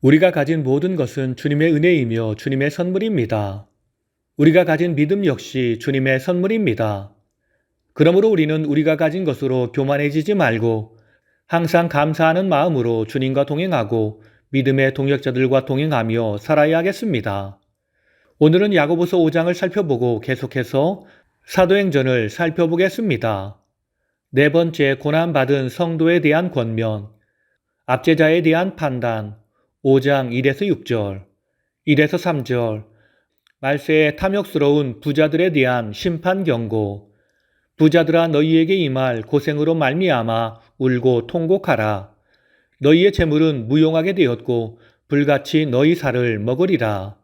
우리가 가진 모든 것은 주님의 은혜이며 주님의 선물입니다. 우리가 가진 믿음 역시 주님의 선물입니다. 그러므로 우리는 우리가 가진 것으로 교만해지지 말고 항상 감사하는 마음으로 주님과 동행하고 믿음의 동역자들과 동행하며 살아야 하겠습니다. 오늘은 야고보서 5장을 살펴보고 계속해서 사도행전을 살펴보겠습니다. 네 번째, 고난받은 성도에 대한 권면, 압제자에 대한 판단, 5장 1에서 6절, 1에서 3절, 말세에 탐욕스러운 부자들에 대한 심판 경고, 부자들아 너희에게 임할 고생으로 말미암아 울고 통곡하라. 너희의 재물은 무용하게 되었고 불같이 너희 살을 먹으리라.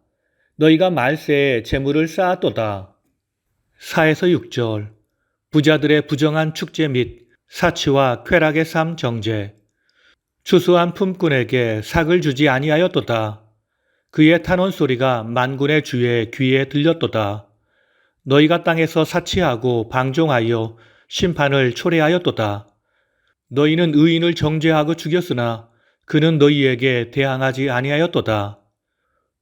너희가 말세에 재물을 쌓았도다. 4에서 6절, 부자들의 부정한 축제 및 사치와 쾌락의 삶 정죄, 추수한 품꾼에게 삭을 주지 아니하였도다. 그의 탄원 소리가 만군의 주의 귀에 들렸도다. 너희가 땅에서 사치하고 방종하여 심판을 초래하였도다. 너희는 의인을 정죄하고 죽였으나 그는 너희에게 대항하지 아니하였도다.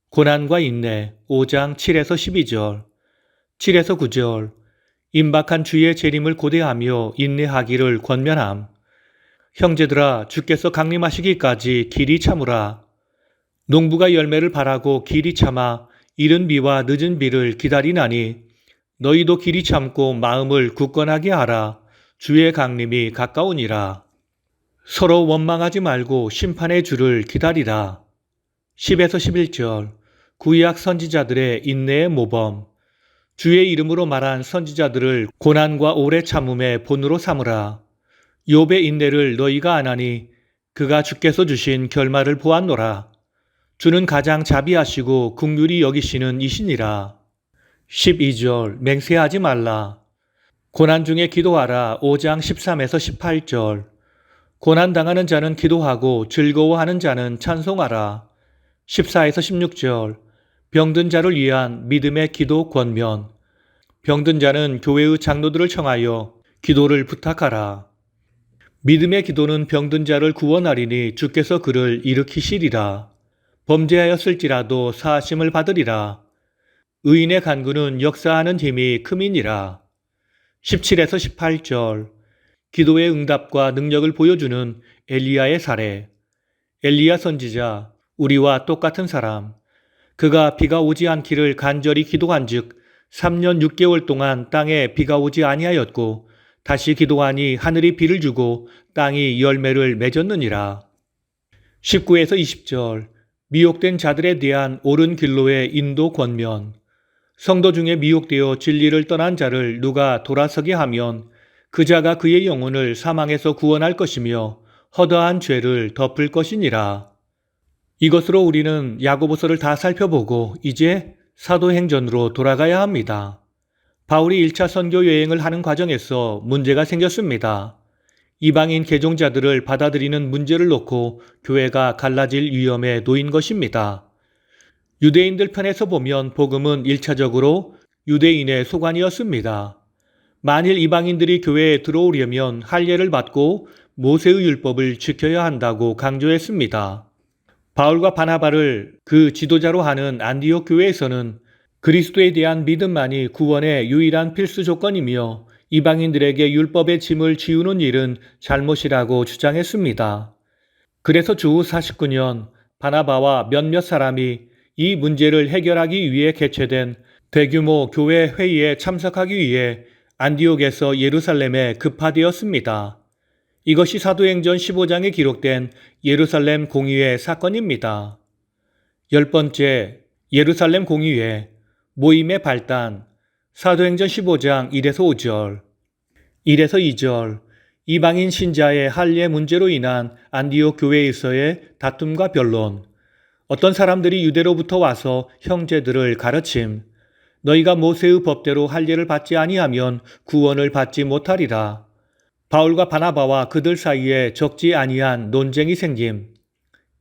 고난과 인내 5장 7에서 12절, 7에서 9절, 임박한 주의 재림을 고대하며 인내하기를 권면함. 형제들아 주께서 강림하시기까지 길이 참으라. 농부가 열매를 바라고 길이 참아 이른 비와 늦은 비를 기다리나니 너희도 길이 참고 마음을 굳건하게 하라. 주의 강림이 가까우니라. 서로 원망하지 말고 심판의 주를 기다리라. 10에서 11절, 구약 선지자들의 인내의 모범, 주의 이름으로 말한 선지자들을 고난과 오래 참음의 본으로 삼으라. 욥의 인내를 너희가 아나니 그가 주께서 주신 결말을 보았노라. 주는 가장 자비하시고 긍휼히 여기시는 이시니라. 12절, 맹세하지 말라. 고난 중에 기도하라. 5장 13에서 18절, 고난당하는 자는 기도하고 즐거워하는 자는 찬송하라. 14에서 16절, 병든 자를 위한 믿음의 기도 권면, 병든 자는 교회의 장로들을 청하여 기도를 부탁하라. 믿음의 기도는 병든 자를 구원하리니 주께서 그를 일으키시리라. 범죄하였을지라도 사하심을 받으리라. 의인의 간구는 역사하는 힘이 큼이니라. 17에서 18절, 기도의 응답과 능력을 보여주는 엘리야의 사례. 엘리야 선지자, 우리와 똑같은 사람. 그가 비가 오지 않기를 간절히 기도한즉 3년 6개월 동안 땅에 비가 오지 아니하였고 다시 기도하니 하늘이 비를 주고 땅이 열매를 맺었느니라. 19에서 20절, 미혹된 자들에 대한 옳은 길로의 인도 권면, 성도 중에 미혹되어 진리를 떠난 자를 누가 돌아서게 하면 그 자가 그의 영혼을 사망에서 구원할 것이며 허다한 죄를 덮을 것이니라. 이것으로 우리는 야고보서를 다 살펴보고 이제 사도행전으로 돌아가야 합니다. 바울이 1차 선교 여행을 하는 과정에서 문제가 생겼습니다. 이방인 개종자들을 받아들이는 문제를 놓고 교회가 갈라질 위험에 놓인 것입니다. 유대인들 편에서 보면 복음은 1차적으로 유대인의 소관이었습니다. 만일 이방인들이 교회에 들어오려면 할례를 받고 모세의 율법을 지켜야 한다고 강조했습니다. 바울과 바나바를 그 지도자로 하는 안디옥 교회에서는 그리스도에 대한 믿음만이 구원의 유일한 필수 조건이며 이방인들에게 율법의 짐을 지우는 일은 잘못이라고 주장했습니다. 그래서 주후 49년 바나바와 몇몇 사람이 이 문제를 해결하기 위해 개최된 대규모 교회 회의에 참석하기 위해 안디옥에서 예루살렘에 급파되었습니다. 이것이 사도행전 15장에 기록된 예루살렘 공의회 사건입니다. 10번째, 예루살렘 공의회, 모임의 발단, 사도행전 15장 1에서 5절, 1에서 2절, 이방인 신자의 할례 문제로 인한 안디옥 교회에서의 다툼과 변론, 어떤 사람들이 유대로부터 와서 형제들을 가르침, 너희가 모세의 법대로 할례를 받지 아니하면 구원을 받지 못하리라. 바울과 바나바와 그들 사이에 적지 아니한 논쟁이 생김.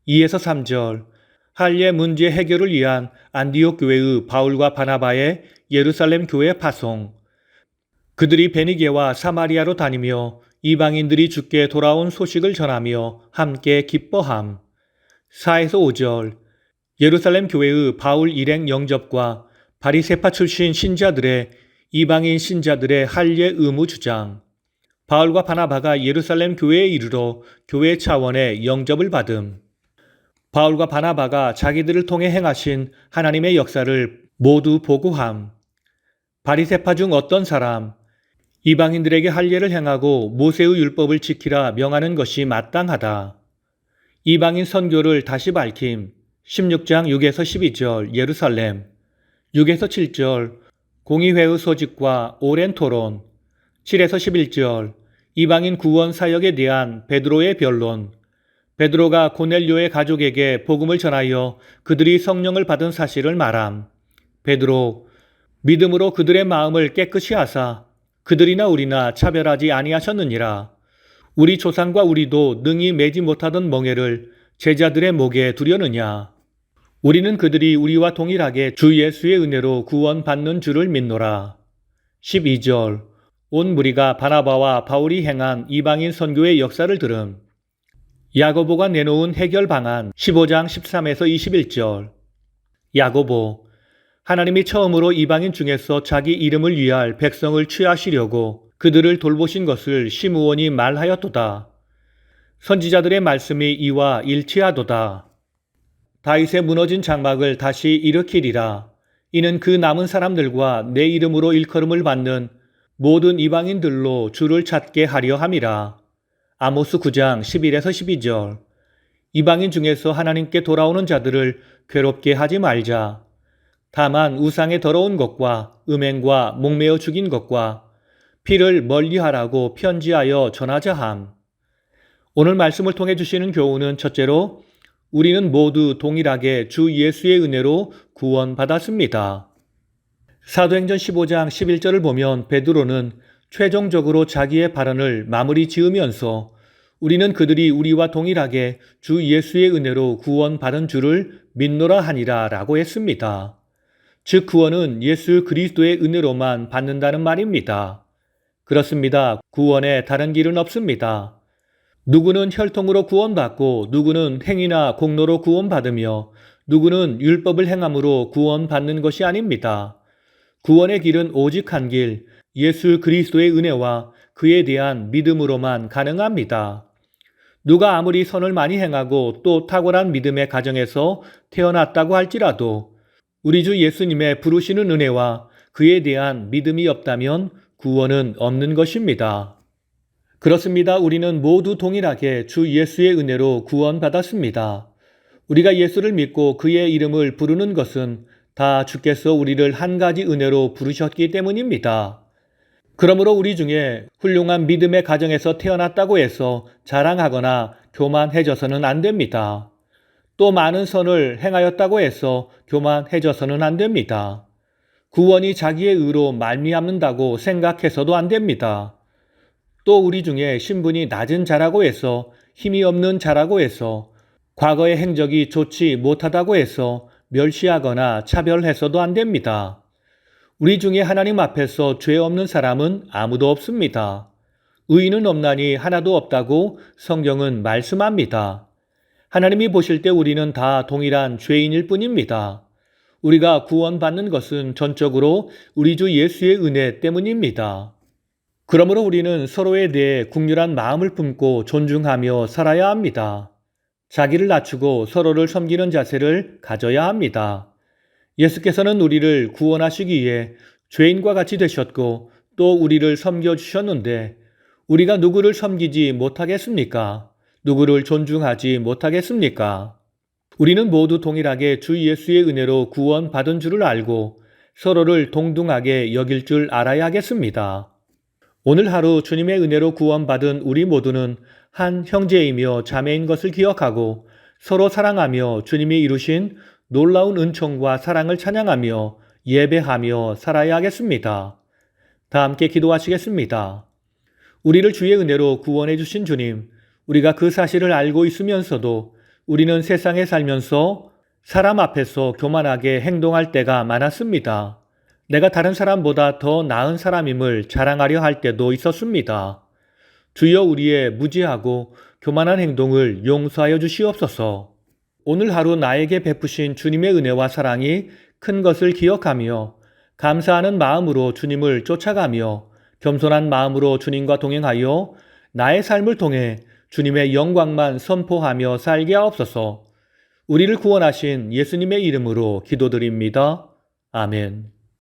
2에서 3절, 할례 문제 해결을 위한 안디옥 교회의 바울과 바나바의 예루살렘 교회 파송. 그들이 베니게와 사마리아로 다니며 이방인들이 주께 돌아온 소식을 전하며 함께 기뻐함. 4에서 5절. 예루살렘 교회의 바울 일행 영접과 바리새파 출신 신자들의 이방인 신자들의 할례 의무 주장. 바울과 바나바가 예루살렘 교회에 이르러 교회 차원의 영접을 받음. 바울과 바나바가 자기들을 통해 행하신 하나님의 역사를 모두 보고함. 바리새파 중 어떤 사람, 이방인들에게 할례를 행하고 모세의 율법을 지키라 명하는 것이 마땅하다. 이방인 선교를 다시 밝힘. 16장 6에서 12절 예루살렘. 6에서 7절 공의회의 소집과 오랜 토론. 7에서 11절 이방인 구원 사역에 대한 베드로의 변론. 베드로가 고넬료의 가족에게 복음을 전하여 그들이 성령을 받은 사실을 말함. 베드로, 믿음으로 그들의 마음을 깨끗이 하사 그들이나 우리나 차별하지 아니하셨느니라. 우리 조상과 우리도 능히 매지 못하던 멍에를 제자들의 목에 두려느냐. 우리는 그들이 우리와 동일하게 주 예수의 은혜로 구원받는 줄을 믿노라. 12절 온 무리가 바나바와 바울이 행한 이방인 선교의 역사를 들음. 야고보가 내놓은 해결 방안 15장 13에서 21절. 야고보, 하나님이 처음으로 이방인 중에서 자기 이름을 위할 백성을 취하시려고 그들을 돌보신 것을 시므온이 말하였도다. 선지자들의 말씀이 이와 일치하도다. 다윗의 무너진 장막을 다시 일으키리라. 이는 그 남은 사람들과 내 이름으로 일컬음을 받는 모든 이방인들로 주를 찾게 하려 함이라. 아모스 9장 11에서 12절. 이방인 중에서 하나님께 돌아오는 자들을 괴롭게 하지 말자. 다만 우상의 더러운 것과 음행과 목매어 죽인 것과 피를 멀리하라고 편지하여 전하자 함. 오늘 말씀을 통해 주시는 교훈은 첫째로 우리는 모두 동일하게 주 예수의 은혜로 구원받았습니다. 사도행전 15장 11절을 보면 베드로는 최종적으로 자기의 발언을 마무리 지으면서 우리는 그들이 우리와 동일하게 주 예수의 은혜로 구원받은 줄을 믿노라 하니라 라고 했습니다. 즉 구원은 예수 그리스도의 은혜로만 받는다는 말입니다. 그렇습니다. 구원에 다른 길은 없습니다. 누구는 혈통으로 구원받고 누구는 행위나 공로로 구원받으며 누구는 율법을 행함으로 구원받는 것이 아닙니다. 구원의 길은 오직 한 길, 예수 그리스도의 은혜와 그에 대한 믿음으로만 가능합니다. 누가 아무리 선을 많이 행하고 또 탁월한 믿음의 가정에서 태어났다고 할지라도 우리 주 예수님의 부르시는 은혜와 그에 대한 믿음이 없다면 구원은 없는 것입니다. 그렇습니다. 우리는 모두 동일하게 주 예수의 은혜로 구원받았습니다. 우리가 예수를 믿고 그의 이름을 부르는 것은 다 주께서 우리를 한 가지 은혜로 부르셨기 때문입니다. 그러므로 우리 중에 훌륭한 믿음의 가정에서 태어났다고 해서 자랑하거나 교만해져서는 안 됩니다. 또 많은 선을 행하였다고 해서 교만해져서는 안 됩니다. 구원이 자기의 의로 말미암는다고 생각해서도 안 됩니다. 또 우리 중에 신분이 낮은 자라고 해서 힘이 없는 자라고 해서 과거의 행적이 좋지 못하다고 해서 멸시하거나 차별해서도 안 됩니다. 우리 중에 하나님 앞에서 죄 없는 사람은 아무도 없습니다. 의인은 없나니 하나도 없다고 성경은 말씀합니다. 하나님이 보실 때 우리는 다 동일한 죄인일 뿐입니다. 우리가 구원받는 것은 전적으로 우리 주 예수의 은혜 때문입니다. 그러므로 우리는 서로에 대해 국률한 마음을 품고 존중하며 살아야 합니다. 자기를 낮추고 서로를 섬기는 자세를 가져야 합니다. 예수께서는 우리를 구원하시기 위해 죄인과 같이 되셨고 또 우리를 섬겨주셨는데 우리가 누구를 섬기지 못하겠습니까? 누구를 존중하지 못하겠습니까? 우리는 모두 동일하게 주 예수의 은혜로 구원받은 줄을 알고 서로를 동등하게 여길 줄 알아야 하겠습니다. 오늘 하루 주님의 은혜로 구원받은 우리 모두는 한 형제이며 자매인 것을 기억하고 서로 사랑하며 주님이 이루신 놀라운 은총과 사랑을 찬양하며 예배하며 살아야 하겠습니다. 다 함께 기도하시겠습니다. 우리를 주의 은혜로 구원해 주신 주님, 우리가 그 사실을 알고 있으면서도 우리는 세상에 살면서 사람 앞에서 교만하게 행동할 때가 많았습니다. 내가 다른 사람보다 더 나은 사람임을 자랑하려 할 때도 있었습니다. 주여 우리의 무지하고 교만한 행동을 용서하여 주시옵소서. 오늘 하루 나에게 베푸신 주님의 은혜와 사랑이 큰 것을 기억하며 감사하는 마음으로 주님을 쫓아가며 겸손한 마음으로 주님과 동행하여 나의 삶을 통해 주님의 영광만 선포하며 살게 하옵소서. 우리를 구원하신 예수님의 이름으로 기도드립니다. 아멘.